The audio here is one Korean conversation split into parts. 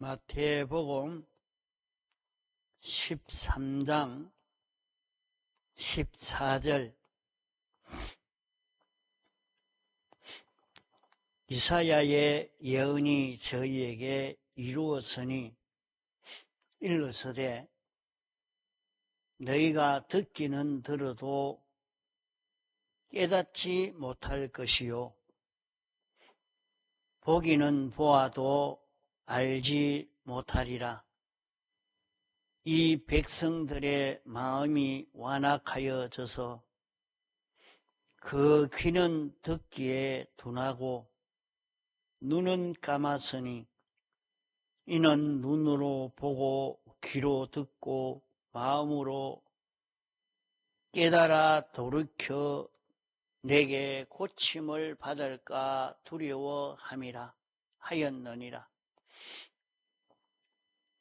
마태복음 13장 14절 이사야의 예언이 저희에게 이루었으니 일러서되 너희가 듣기는 들어도 깨닫지 못할 것이요 보기는 보아도 알지 못하리라. 이 백성들의 마음이 완악하여져서 그 귀는 듣기에 둔하고 눈은 감았으니 이는 눈으로 보고 귀로 듣고 마음으로 깨달아 돌이켜 내게 고침을 받을까 두려워함이라 하였느니라.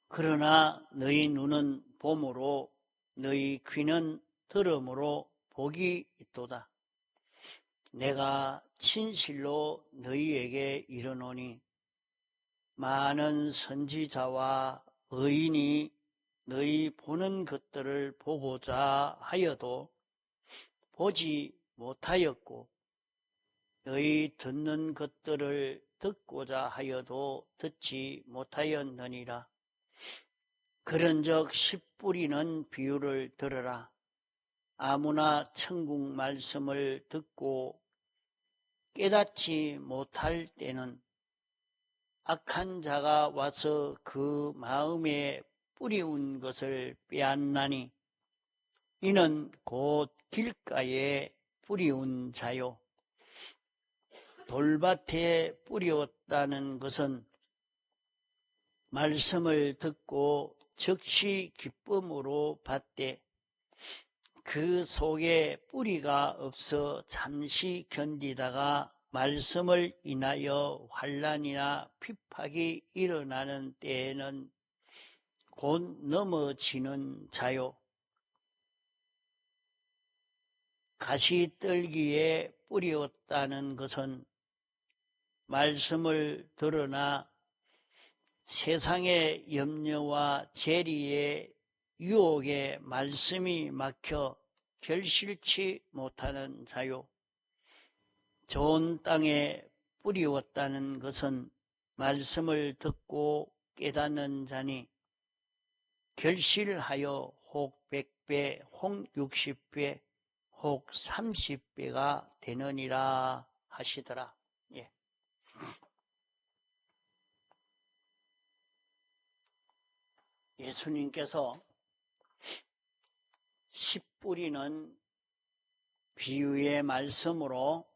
그러나 너희 눈은 봄으로 너희 귀는 들음으로 복이 있도다. 내가 진실로 너희에게 이르노니 많은 선지자와 의인이 너희 보는 것들을 보고자 하여도 보지 못하였고 너희 듣는 것들을 듣고자 하여도 듣지 못하였느니라. 그런즉 씨 뿌리는 비유를 들으라. 아무나 천국 말씀을 듣고 깨닫지 못할 때는 악한 자가 와서 그 마음에 뿌리운 것을 빼앗나니 이는 곧 길가에 뿌리운 자요. 돌밭에 뿌리었다는 것은 말씀을 듣고 즉시 기쁨으로 받되 그 속에 뿌리가 없어 잠시 견디다가 말씀을 인하여 환난이나 핍박이 일어나는 때에는 곧 넘어지는 자요. 가시떨기에 뿌리었다는 것은 말씀을 들으나 세상의 염려와 재리의 유혹에 말씀이 막혀 결실치 못하는 자요. 좋은 땅에 뿌리었다는 것은 말씀을 듣고 깨닫는 자니 결실하여 혹 100배, 혹 60배, 혹 30배가 되느니라 하시더라. 예. 예수님께서 씨 뿌리는 비유의 말씀으로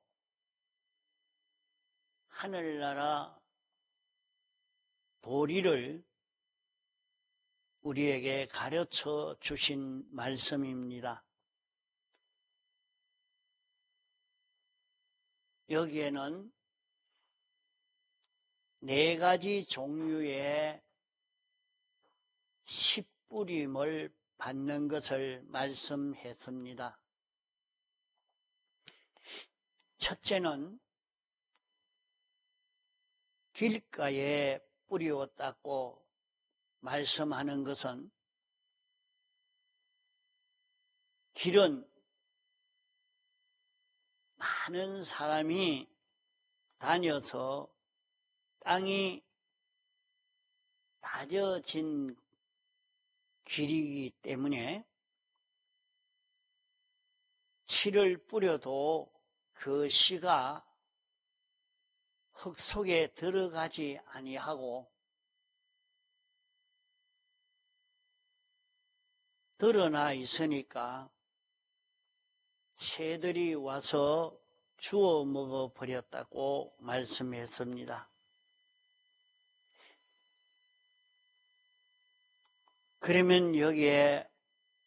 하늘나라 도리를 우리에게 가르쳐 주신 말씀입니다. 여기에는 4가지 종류의 씨 뿌림을 받는 것을 말씀했습니다. 첫째는 길가에 뿌리었다고 말씀하는 것은 길은 많은 사람이 다녀서 땅이 낮아진 길이기 때문에 씨를 뿌려도 그 씨가 흙 속에 들어가지 아니하고 드러나 있으니까 새들이 와서 주워 먹어버렸다고 말씀했습니다. 그러면 여기에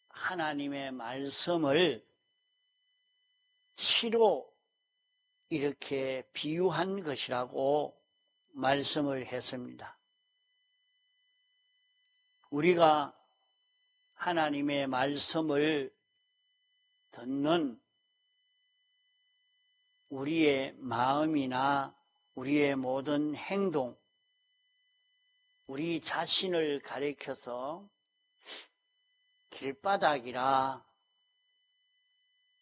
하나님의 말씀을 씨로 이렇게 비유한 것이라고 말씀을 했습니다. 우리가 하나님의 말씀을 듣는 우리의 마음이나 우리의 모든 행동, 우리 자신을 가리켜서 길바닥이라,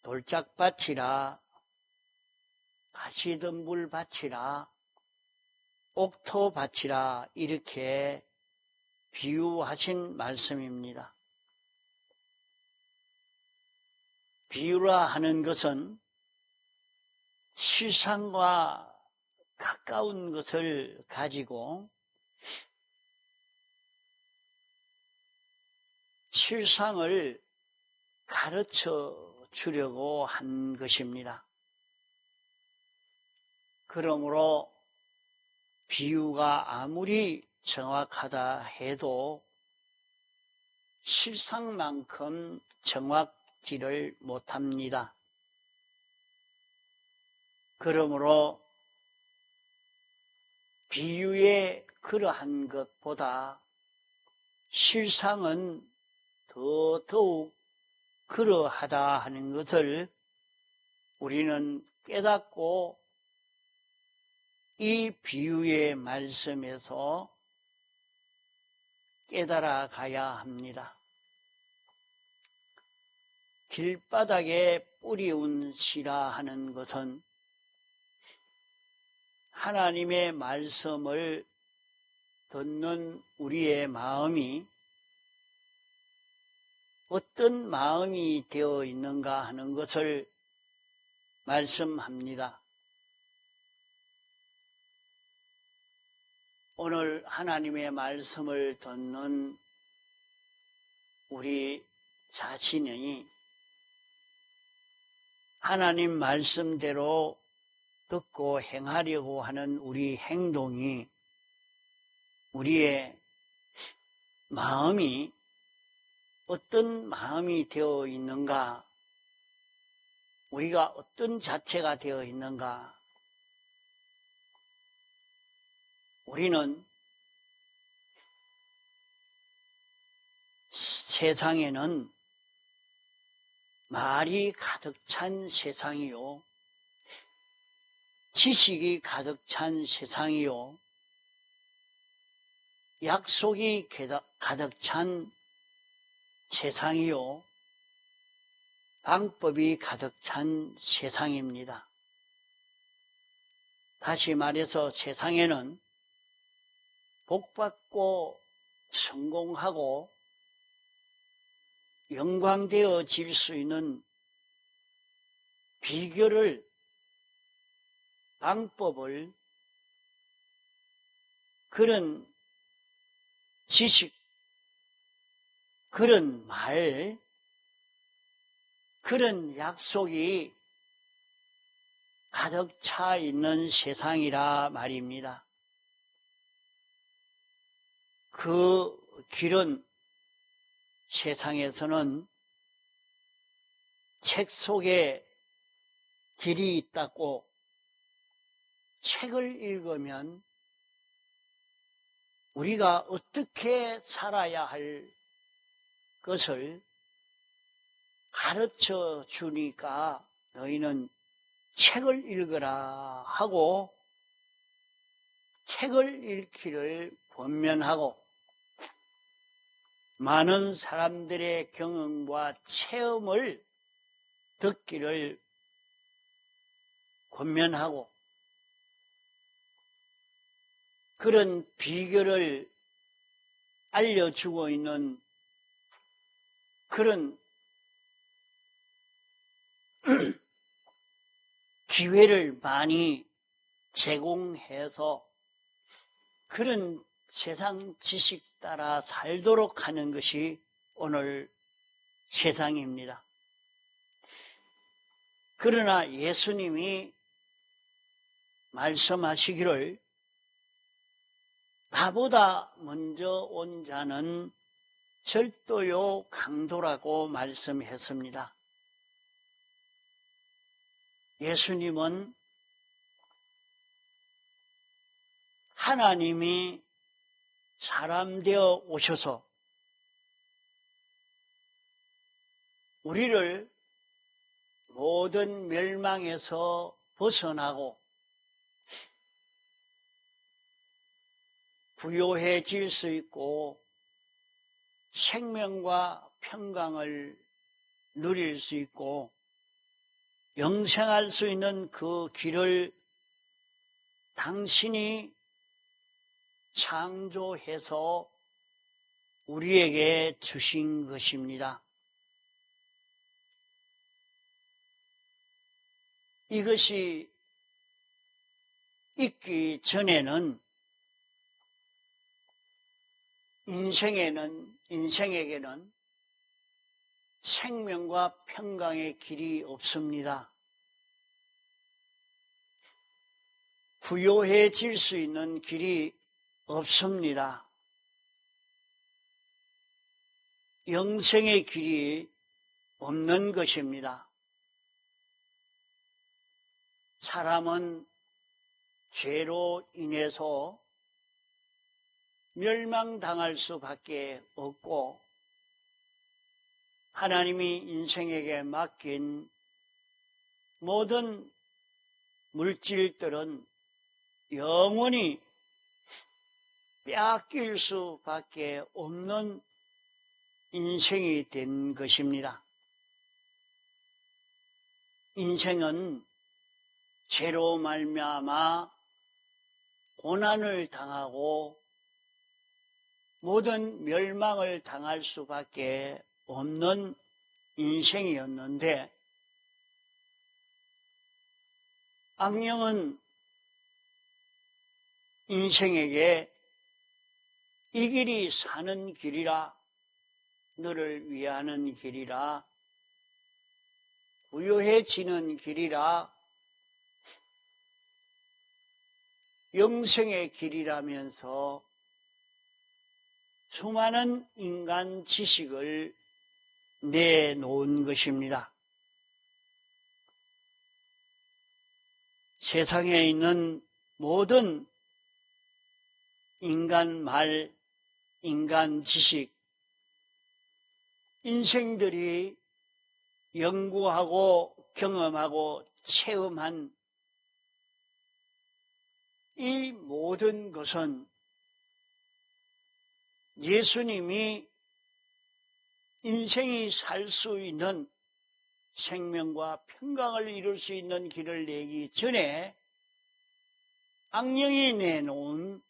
돌짝밭이라, 가시덤불밭이라, 옥토밭이라 이렇게 비유하신 말씀입니다. 비유라 하는 것은 실상과 가까운 것을 가지고 실상을 가르쳐 주려고 한 것입니다. 그러므로 비유가 아무리 정확하다 해도 실상만큼 정확지를 못합니다. 그러므로 비유에 그러한 것보다 실상은 더욱 그러하다 하는 것을 우리는 깨닫고 이 비유의 말씀에서 깨달아 가야 합니다. 길바닥에 뿌리운 씨라 하는 것은 하나님의 말씀을 듣는 우리의 마음이 어떤 마음이 되어 있는가 하는 것을 말씀합니다. 오늘 하나님의 말씀을 듣는 우리 자신이 하나님 말씀대로 듣고 행하려고 하는 우리 행동이, 우리의 마음이 어떤 마음이 되어 있는가, 우리가 어떤 자체가 되어 있는가. 우리는 세상에는 말이 가득 찬 세상이요, 지식이 가득 찬 세상이요, 약속이 가득 찬 세상이요, 방법이 가득 찬 세상입니다. 다시 말해서 세상에는 복받고 성공하고 영광되어질 수 있는 비결을, 방법을, 그런 지식, 그런 말, 그런 약속이 가득 차 있는 세상이라 말입니다. 그 길은 세상에서는 책 속에 길이 있다고, 책을 읽으면 우리가 어떻게 살아야 할 것을 가르쳐 주니까 너희는 책을 읽으라 하고 책을 읽기를 권면하고, 많은 사람들의 경험과 체험을 듣기를 권면하고, 그런 비결을 알려주고 있는 그런 기회를 많이 제공해서 그런 세상 지식 따라 살도록 하는 것이 오늘 세상입니다. 그러나 예수님이 말씀하시기를 나보다 먼저 온 자는 절도요 강도라고 말씀했습니다. 예수님은 하나님이 사람 되어 오셔서 우리를 모든 멸망에서 벗어나고 부요해질 수 있고 생명과 평강을 누릴 수 있고 영생할 수 있는 그 길을 당신이 창조해서 우리에게 주신 것입니다. 이것이 있기 전에는 인생에게는 생명과 평강의 길이 없습니다. 부요해질 수 있는 길이 없습니다. 영생의 길이 없는 것입니다. 사람은 죄로 인해서 멸망당할 수밖에 없고 하나님이 인생에게 맡긴 모든 물질들은 영원히 빼앗길 수밖에 없는 인생이 된 것입니다. 인생은 죄로 말미암아 고난을 당하고 모든 멸망을 당할 수밖에 없는 인생이었는데 악령은 인생에게 이 길이 사는 길이라, 너를 위하는 길이라, 부요해지는 길이라, 영생의 길이라면서 수많은 인간 지식을 내놓은 것입니다. 세상에 있는 모든 인간 말, 인간 지식, 인생들이 연구하고 경험하고 체험한 이 모든 것은 예수님이 인생이 살 수 있는 생명과 평강을 이룰 수 있는 길을 내기 전에 악령이 내놓은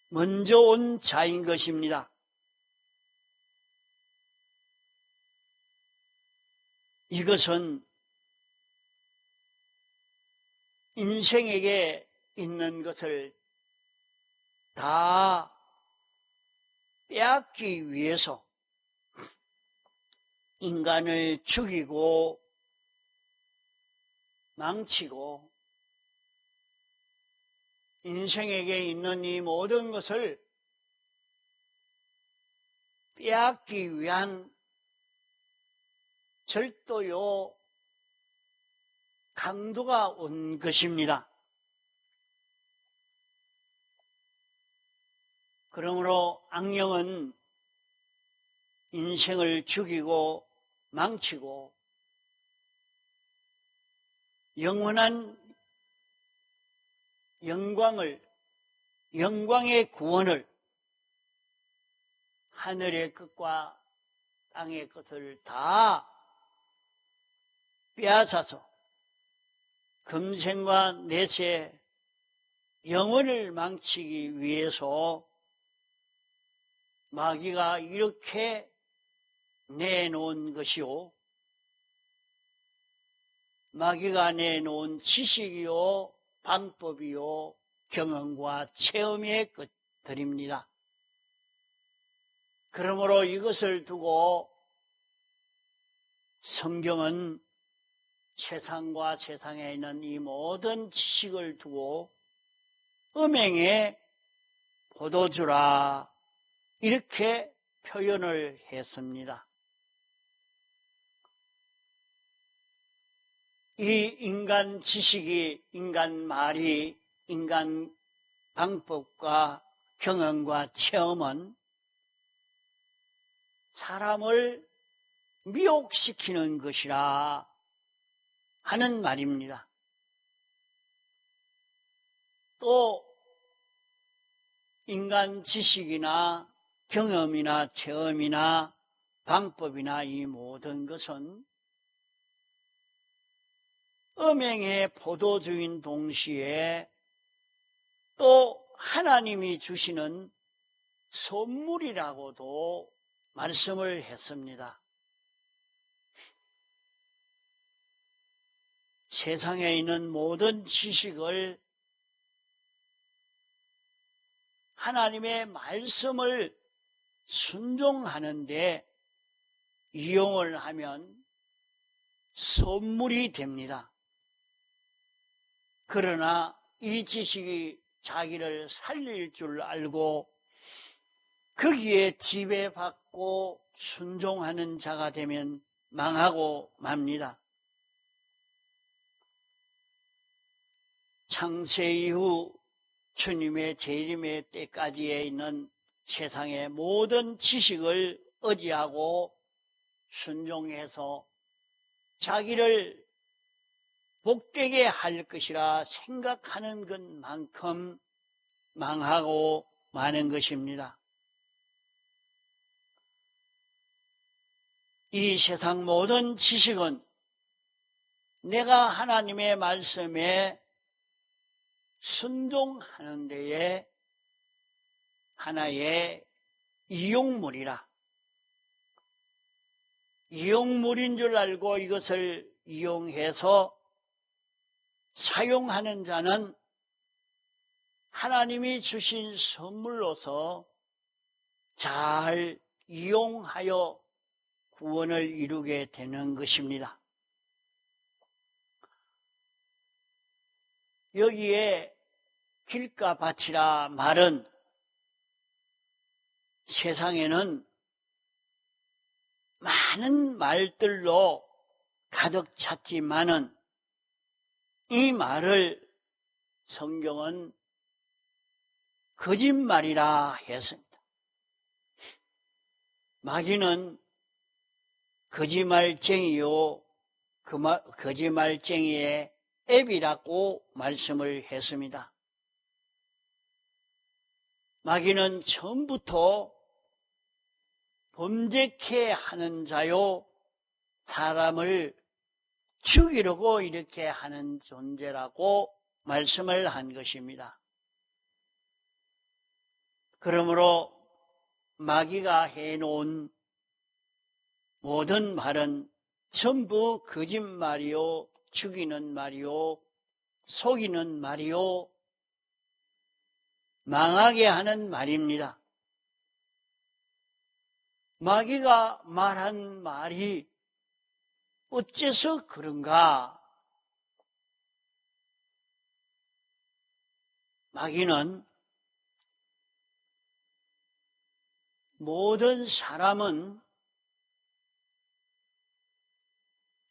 먼저 온 자인 것입니다. 이것은 인생에게 있는 것을 다 빼앗기 위해서 인간을 죽이고 망치고 인생에게 있는 이 모든 것을 빼앗기 위한 절도요 강도가 온 것입니다. 그러므로 악령은 인생을 죽이고 망치고 영원한 영광의 구원을, 하늘의 끝과 땅의 끝을 다 빼앗아서 금생과 내세 영혼을 망치기 위해서 마귀가 이렇게 내놓은 것이요, 마귀가 내놓은 지식이요, 방법이요, 경험과 체험의 것들입니다. 그러므로 이것을 두고 성경은 세상과 세상에 있는 이 모든 지식을 두고 음행의 포도주라 이렇게 표현을 했습니다. 이 인간 지식이, 인간 말이, 인간 방법과 경험과 체험은 사람을 미혹시키는 것이라 하는 말입니다. 또 인간 지식이나 경험이나 체험이나 방법이나 이 모든 것은 음행의 포도주인 동시에 또 하나님이 주시는 선물이라고도 말씀을 했습니다. 세상에 있는 모든 지식을 하나님의 말씀을 순종하는 데 이용을 하면 선물이 됩니다. 그러나 이 지식이 자기를 살릴 줄 알고 거기에 지배받고 순종하는 자가 되면 망하고 맙니다. 창세 이후 주님의 재림의 때까지에 있는 세상의 모든 지식을 의지하고 순종해서 자기를 복되게 할 것이라 생각하는 것만큼 망하고 마는 것입니다. 이 세상 모든 지식은 내가 하나님의 말씀에 순종하는 데에 하나의 이용물이라. 이용물인 줄 알고 이것을 이용해서 사용하는 자는 하나님이 주신 선물로서 잘 이용하여 구원을 이루게 되는 것입니다. 여기에 길가밭이라 말은 세상에는 많은 말들로 가득 찼지만은 이 말을 성경은 거짓말이라 했습니다. 마귀는 거짓말쟁이요, 거짓말쟁이의 앱이라고 말씀을 했습니다. 마귀는 처음부터 범죄케 하는 자요, 사람을 죽이려고 이렇게 하는 존재라고 말씀을 한 것입니다. 그러므로 마귀가 해놓은 모든 말은 전부 거짓말이요, 죽이는 말이요, 속이는 말이요, 망하게 하는 말입니다. 마귀가 말한 말이 어째서 그런가? 마귀는 모든 사람은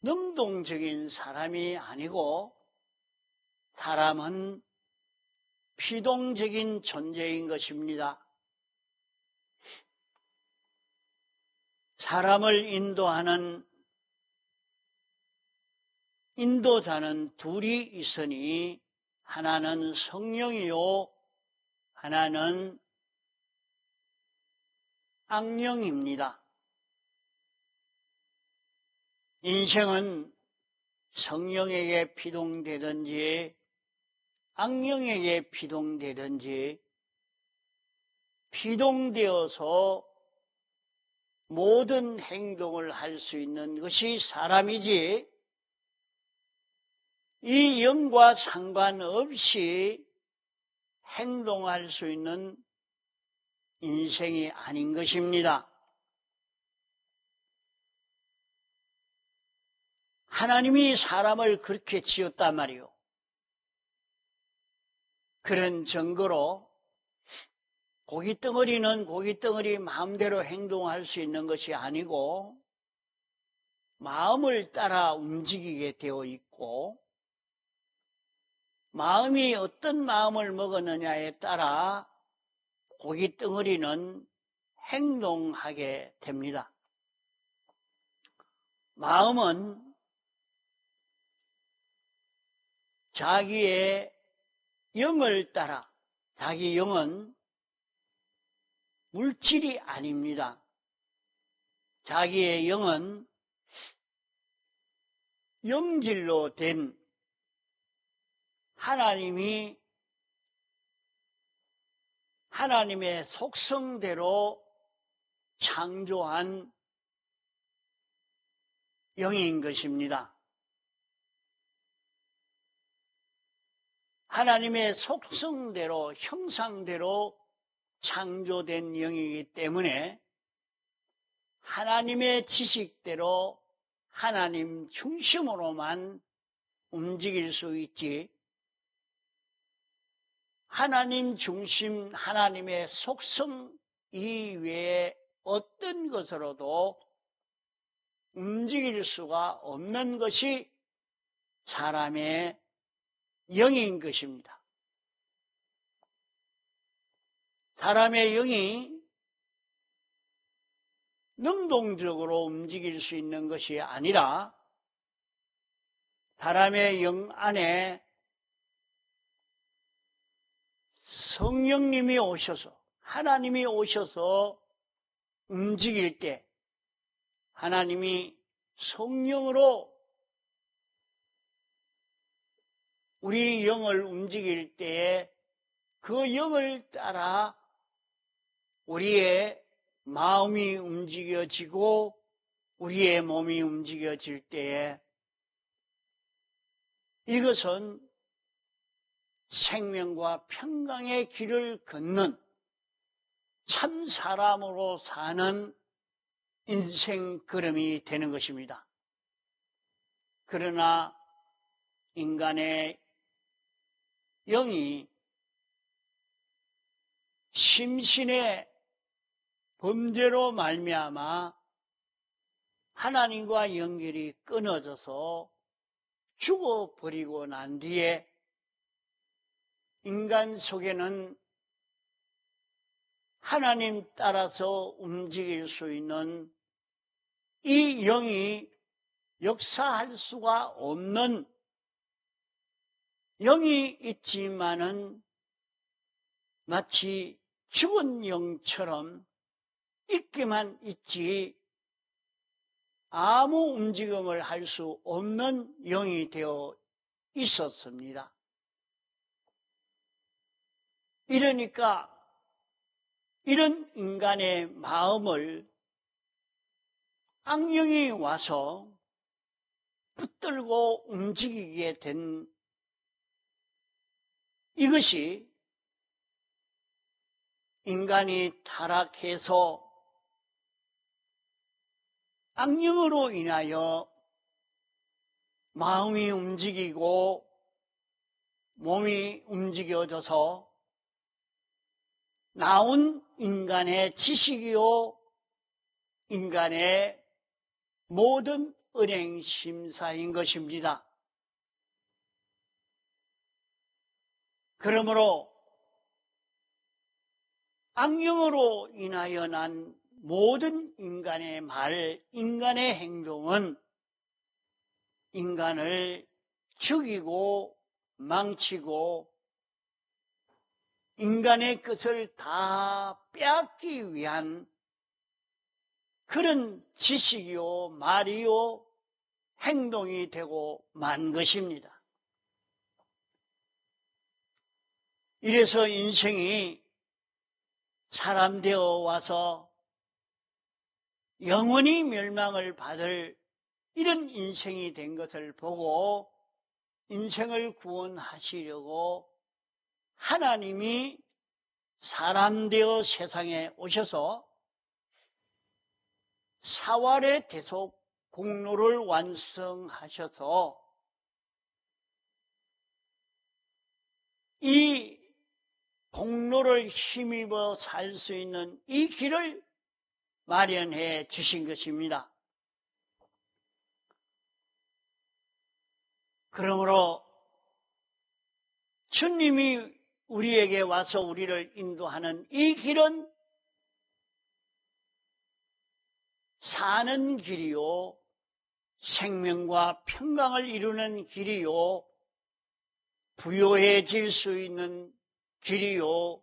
능동적인 사람이 아니고 사람은 피동적인 존재인 것입니다. 사람을 인도하는 인도자는 둘이 있으니 하나는 성령이요, 하나는 악령입니다. 인생은 성령에게 피동되든지 악령에게 피동되든지 피동되어서 모든 행동을 할 수 있는 것이 사람이지 이 영과 상관없이 행동할 수 있는 인생이 아닌 것입니다. 하나님이 사람을 그렇게 지었단 말이요. 그런 증거로 고깃덩어리는 고깃덩어리 마음대로 행동할 수 있는 것이 아니고 마음을 따라 움직이게 되어 있고 마음이 어떤 마음을 먹었느냐에 따라 고깃덩어리는 행동하게 됩니다. 마음은 자기의 영을 따라, 자기 영은 물질이 아닙니다. 자기의 영은 영질로 된 하나님의 속성대로 창조한 영인 것입니다. 하나님의 속성대로, 형상대로 창조된 영이기 때문에 하나님의 지식대로 하나님 중심으로만 움직일 수 있지, 하나님 중심, 하나님의 속성 이외에 어떤 것으로도 움직일 수가 없는 것이 사람의 영인 것입니다. 사람의 영이 능동적으로 움직일 수 있는 것이 아니라 사람의 영 안에 성령님이 오셔서, 하나님이 오셔서 움직일 때, 하나님이 성령으로 우리 영을 움직일 때에 그 영을 따라 우리의 마음이 움직여지고 우리의 몸이 움직여질 때에 이것은 생명과 평강의 길을 걷는 참 사람으로 사는 인생 걸음이 되는 것입니다. 그러나 인간의 영이 심신의 범죄로 말미암아 하나님과 연결이 끊어져서 죽어버리고 난 뒤에 인간 속에는 하나님 따라서 움직일 수 있는 이 영이 역사할 수가 없는 영이 있지만은 마치 죽은 영처럼 있기만 있지 아무 움직임을 할 수 없는 영이 되어 있었습니다. 이러니까 이런 인간의 마음을 악령이 와서 붙들고 움직이게 된 이것이 인간이 타락해서 악령으로 인하여 마음이 움직이고 몸이 움직여져서 나온 인간의 지식이요 인간의 모든 은행심사인 것입니다. 그러므로 악령으로 인하여 난 모든 인간의 말, 인간의 행동은 인간을 죽이고 망치고 인간의 것을 다 빼앗기 위한 그런 지식이요 말이요 행동이 되고 만 것입니다. 이래서 인생이 사람 되어 와서 영원히 멸망을 받을 이런 인생이 된 것을 보고 인생을 구원하시려고 하나님이 사람 되어 세상에 오셔서 사활의 대속 공로를 완성하셔서 이 공로를 힘입어 살 수 있는 이 길을 마련해 주신 것입니다. 그러므로 주님이 우리에게 와서 우리를 인도하는 이 길은 사는 길이요, 생명과 평강을 이루는 길이요, 부요해질 수 있는 길이요,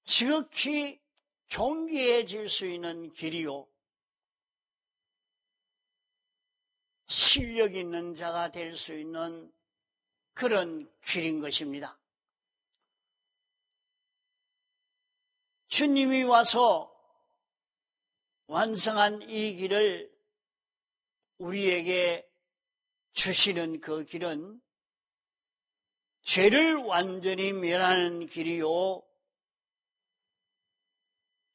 지극히 존귀해질 수 있는 길이요, 실력 있는 자가 될 수 있는 그런 길인 것입니다. 주님이 와서 완성한 이 길을 우리에게 주시는 그 길은 죄를 완전히 멸하는 길이요,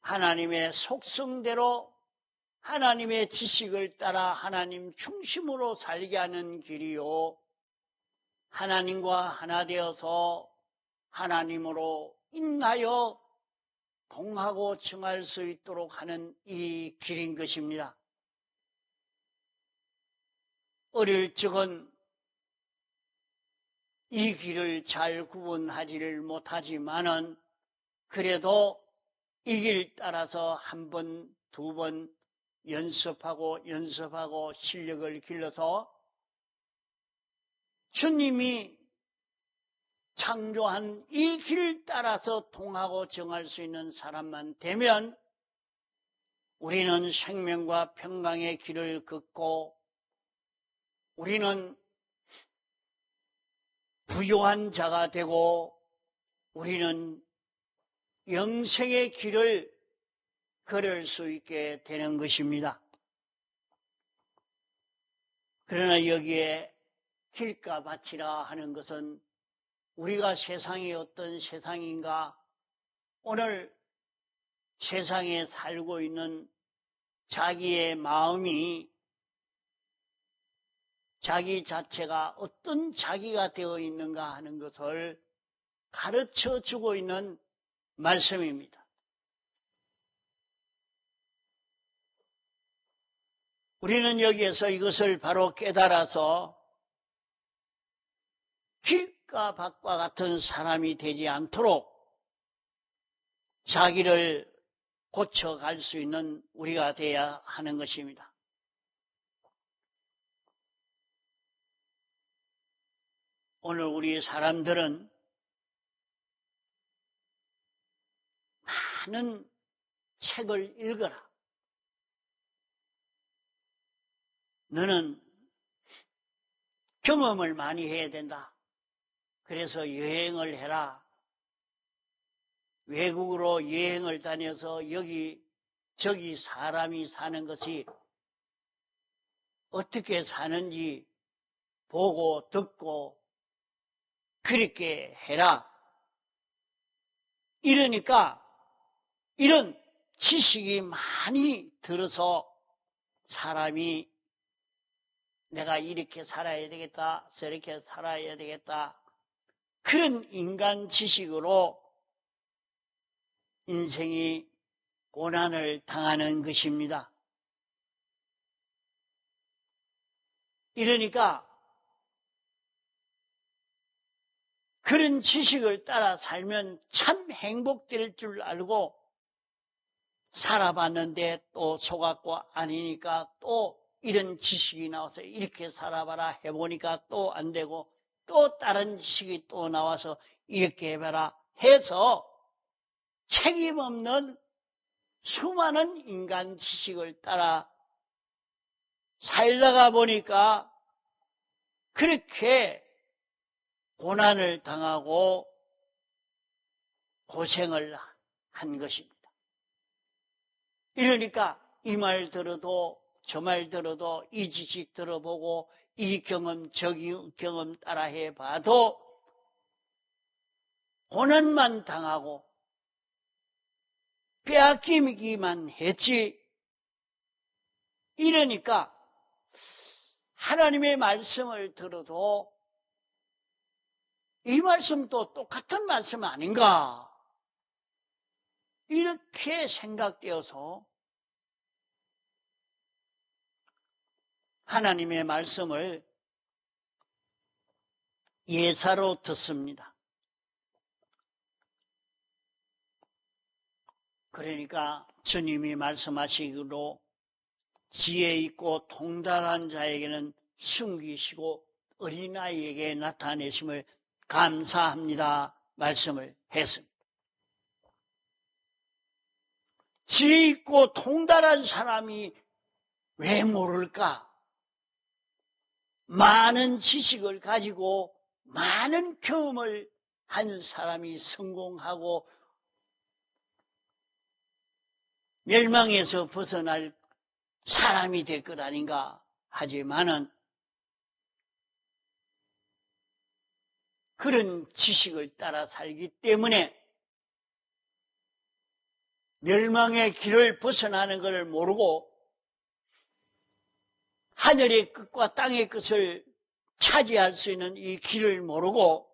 하나님의 속성대로 하나님의 지식을 따라 하나님 중심으로 살게 하는 길이요, 하나님과 하나 되어서 하나님으로 인하여 동하고 정할 수 있도록 하는 이 길인 것입니다. 어릴 적은 이 길을 잘 구분하지를 못하지만은 그래도 이 길 따라서 한 번, 두 번 연습하고 실력을 길러서 주님이 창조한 이 길 따라서 통하고 정할 수 있는 사람만 되면 우리는 생명과 평강의 길을 걷고 우리는 부요한 자가 되고 우리는 영생의 길을 걸을 수 있게 되는 것입니다. 그러나 여기에 길가밭이라 하는 것은 우리가 세상이 어떤 세상인가, 오늘 세상에 살고 있는 자기의 마음이 자기 자체가 어떤 자기가 되어 있는가 하는 것을 가르쳐 주고 있는 말씀입니다. 우리는 여기에서 이것을 바로 깨달아서 길과 밭과 같은 사람이 되지 않도록 자기를 고쳐갈 수 있는 우리가 되어야 하는 것입니다. 오늘 우리 사람들은 많은 책을 읽어라. 너는 경험을 많이 해야 된다. 그래서 여행을 해라. 외국으로 여행을 다녀서 저기 사람이 사는 것이 어떻게 사는지 보고 듣고 그렇게 해라. 이러니까 이런 지식이 많이 들어서 사람이 내가 이렇게 살아야 되겠다, 저렇게 살아야 되겠다, 그런 인간 지식으로 인생이 고난을 당하는 것입니다. 이러니까 그런 지식을 따라 살면 참 행복될 줄 알고 살아봤는데 또 속았고 아니니까 또 이런 지식이 나와서 이렇게 살아봐라 해보니까 또 안 되고 또 다른 지식이 또 나와서 이렇게 해봐라 해서 책임 없는 수많은 인간 지식을 따라 살다가 보니까 그렇게 고난을 당하고 고생을 한 것입니다. 이러니까 이 말 들어도 저 말 들어도 이 지식 들어보고 이 경험 저기 경험 따라 해봐도 고난만 당하고 빼앗기기만 했지. 이러니까 하나님의 말씀을 들어도 이 말씀도 똑같은 말씀 아닌가, 이렇게 생각되어서 하나님의 말씀을 예사로 듣습니다. 그러니까 주님이 말씀하시기로 지혜 있고 통달한 자에게는 숨기시고 어린아이에게 나타내심을 감사합니다 말씀을 했습니다. 지혜 있고 통달한 사람이 왜 모를까? 많은 지식을 가지고 많은 경험을 한 사람이 성공하고 멸망에서 벗어날 사람이 될 것 아닌가 하지만은 그런 지식을 따라 살기 때문에 멸망의 길을 벗어나는 것을 모르고 하늘의 끝과 땅의 끝을 차지할 수 있는 이 길을 모르고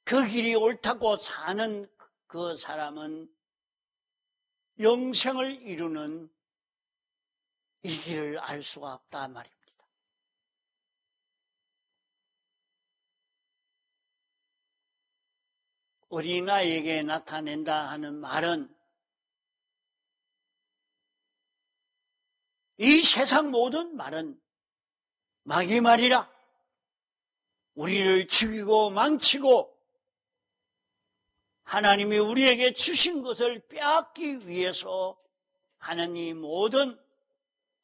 그 길이 옳다고 사는 그 사람은 영생을 이루는 이 길을 알 수가 없다 말입니다. 어린아이에게 나타낸다 하는 말은 이 세상 모든 말은 마귀 말이라. 우리를 죽이고 망치고 하나님이 우리에게 주신 것을 빼앗기 위해서 하는 이 모든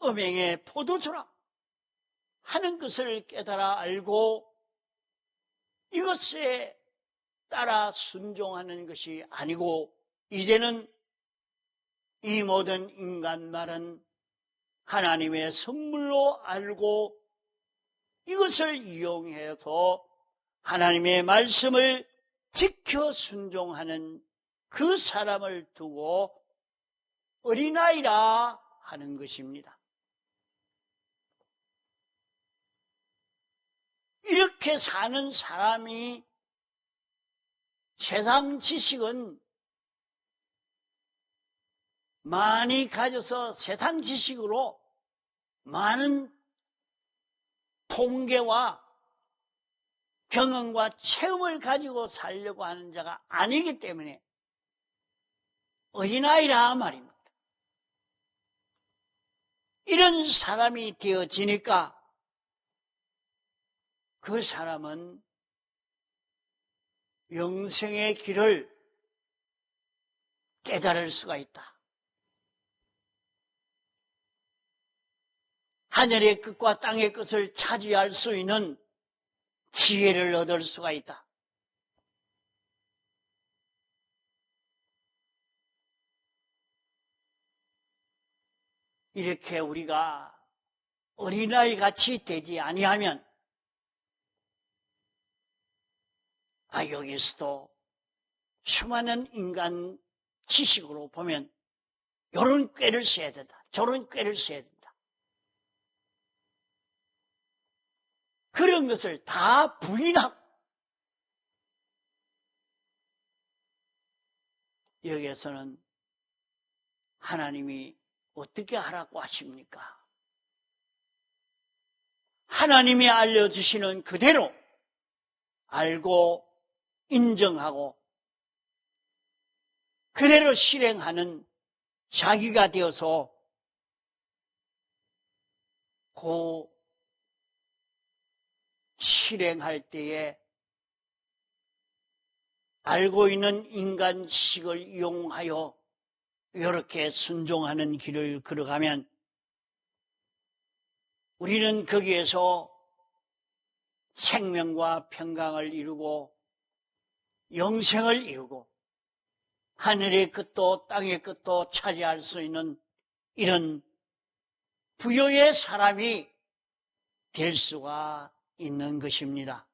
음행의 포도주라 하는 것을 깨달아 알고 이것에 따라 순종하는 것이 아니고 이제는 이 모든 인간 말은 하나님의 선물로 알고 이것을 이용해서 하나님의 말씀을 지켜 순종하는 그 사람을 두고 어린아이라 하는 것입니다. 이렇게 사는 사람이 세상 지식은 많이 가져서 세상 지식으로 많은 통계와 경험과 체험을 가지고 살려고 하는 자가 아니기 때문에 어린아이라 말입니다. 이런 사람이 되어지니까 그 사람은 영생의 길을 깨달을 수가 있다. 하늘의 끝과 땅의 끝을 차지할 수 있는 지혜를 얻을 수가 있다. 이렇게 우리가 어린아이 같이 되지 아니하면 여기서도 수많은 인간 지식으로 보면 요런 꾀를 써야 된다. 저런 꾀를 써야 된다. 그런 것을 다 부인하고 여기에서는 하나님이 어떻게 하라고 하십니까? 하나님이 알려주시는 그대로 알고 인정하고 그대로 실행하는 자기가 되어서 그 실행할 때에 알고 있는 인간 지식을 이용하여 이렇게 순종하는 길을 걸어가면 우리는 거기에서 생명과 평강을 이루고 영생을 이루고 하늘의 끝도 땅의 끝도 차지할 수 있는 이런 부요의 사람이 될 수가 있는 것입니다.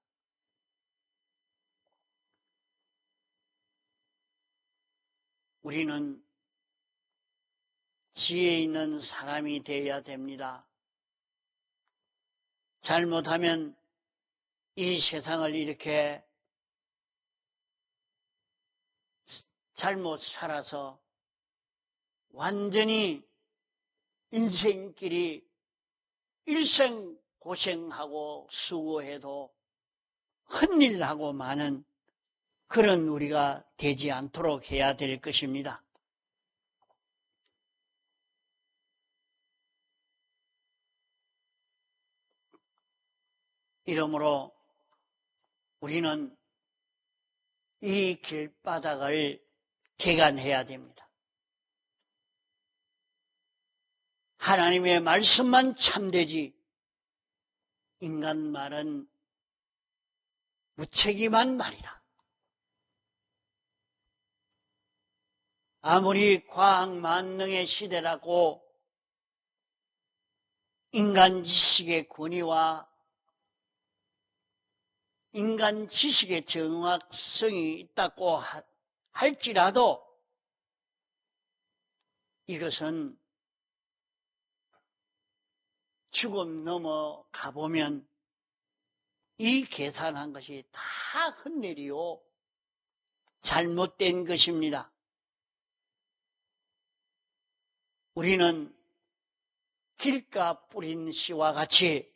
우리는 지혜 있는 사람이 되어야 됩니다. 잘못하면 이 세상을 이렇게 잘못 살아서 완전히 인생길이 일생 고생하고 수고해도 헛일하고 많은 그런 우리가 되지 않도록 해야 될 것입니다. 이러므로 우리는 이 길바닥을 개간해야 됩니다. 하나님의 말씀만 참되지 인간 말은 무책임한 말이라. 아무리 과학 만능의 시대라고 인간 지식의 권위와 인간 지식의 정확성이 있다고 할지라도 이것은 죽음 넘어가 보면 이 계산한 것이 다 헛내리요 잘못된 것입니다. 우리는 길가 뿌린 씨와 같이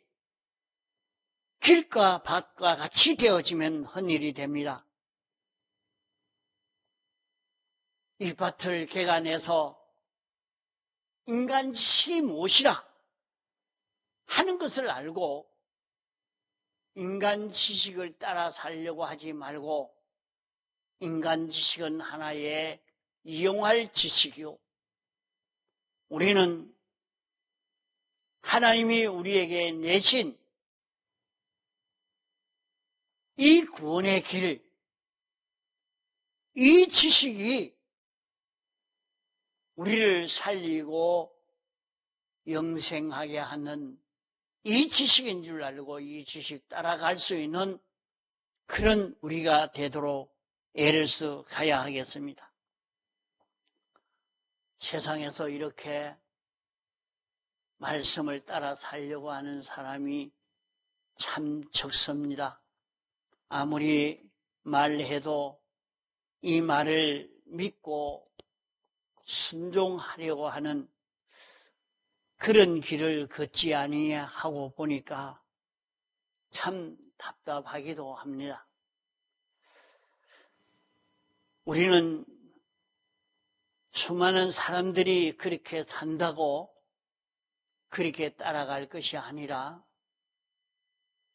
길과 밭과 같이 되어지면 헛일이 됩니다. 이 밭을 개간해서 인간 지식이 무엇이라 하는 것을 알고 인간 지식을 따라 살려고 하지 말고 인간 지식은 하나의 이용할 지식이요. 우리는 하나님이 우리에게 내신 이 구원의 길, 이 지식이 우리를 살리고 영생하게 하는 이 지식인 줄 알고 이 지식 따라갈 수 있는 그런 우리가 되도록 애를 써 가야 하겠습니다. 세상에서 이렇게 말씀을 따라 살려고 하는 사람이 참 적습니다. 아무리 말해도 이 말을 믿고 순종하려고 하는 그런 길을 걷지 아니하고 보니까 참 답답하기도 합니다. 우리는 수많은 사람들이 그렇게 산다고 그렇게 따라갈 것이 아니라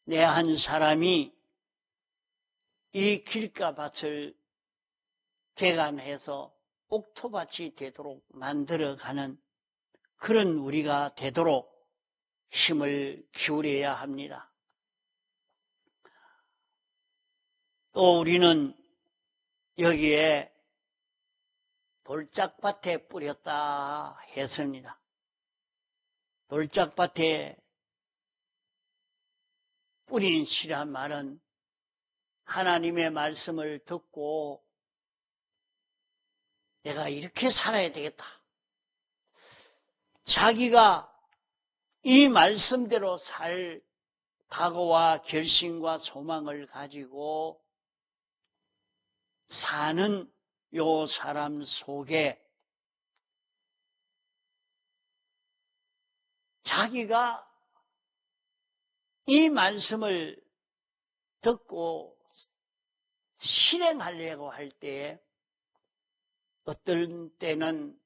내 한 사람이 이 길가밭을 개간해서 옥토밭이 되도록 만들어가는 그런 우리가 되도록 힘을 기울여야 합니다. 또 우리는 여기에 돌짝밭에 뿌렸다 했습니다. 돌짝밭에 뿌린 씨란 말은 하나님의 말씀을 듣고 내가 이렇게 살아야 되겠다. 자기가 이 말씀대로 살 각오와 결심과 소망을 가지고 사는 요 사람 속에 자기가 이 말씀을 듣고 실행하려고 할 때에 어떤 때는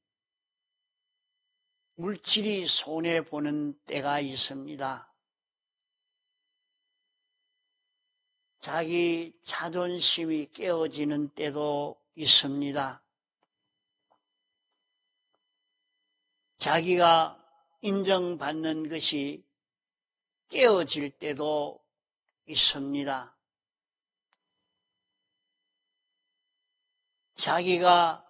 물질이 손해보는 때가 있습니다. 자기 자존심이 깨어지는 때도 있습니다. 자기가 인정받는 것이 깨어질 때도 있습니다. 자기가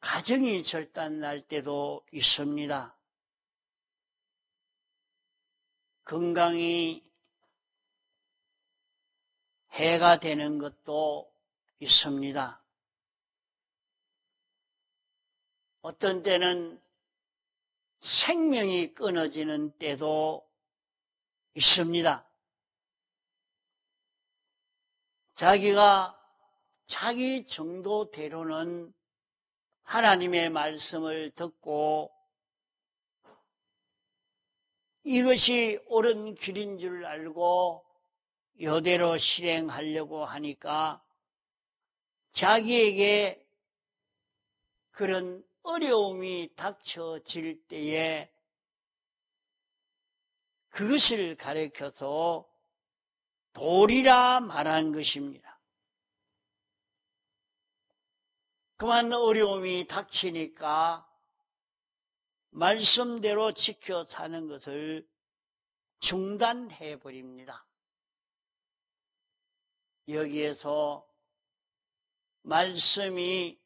가정이 절단날 때도 있습니다. 건강이 해가 되는 것도 있습니다. 어떤 때는 생명이 끊어지는 때도 있습니다. 자기가 자기 정도대로는 하나님의 말씀을 듣고 이것이 옳은 길인 줄 알고 이대로 실행하려고 하니까 자기에게 그런 어려움이 닥쳐질 때에 그것을 가리켜서 도리라 말한 것입니다. 그만 어려움이 닥치니까 말씀대로 지켜 사는 것을 중단해 버립니다. 여기에서 말씀이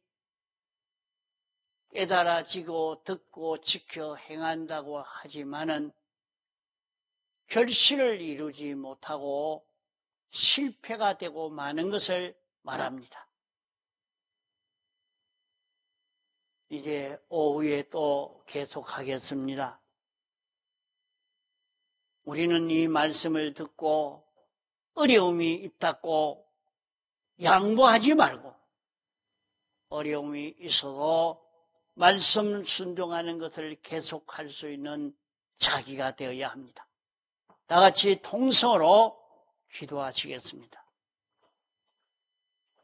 깨달아지고 듣고 지켜 행한다고 하지만은 결실을 이루지 못하고 실패가 되고 마는 것을 말합니다. 이제 오후에 또 계속하겠습니다. 우리는 이 말씀을 듣고 어려움이 있다고 양보하지 말고 어려움이 있어도 말씀 순종하는 것을 계속할 수 있는 자기가 되어야 합니다. 다 같이 통성으로 기도하시겠습니다.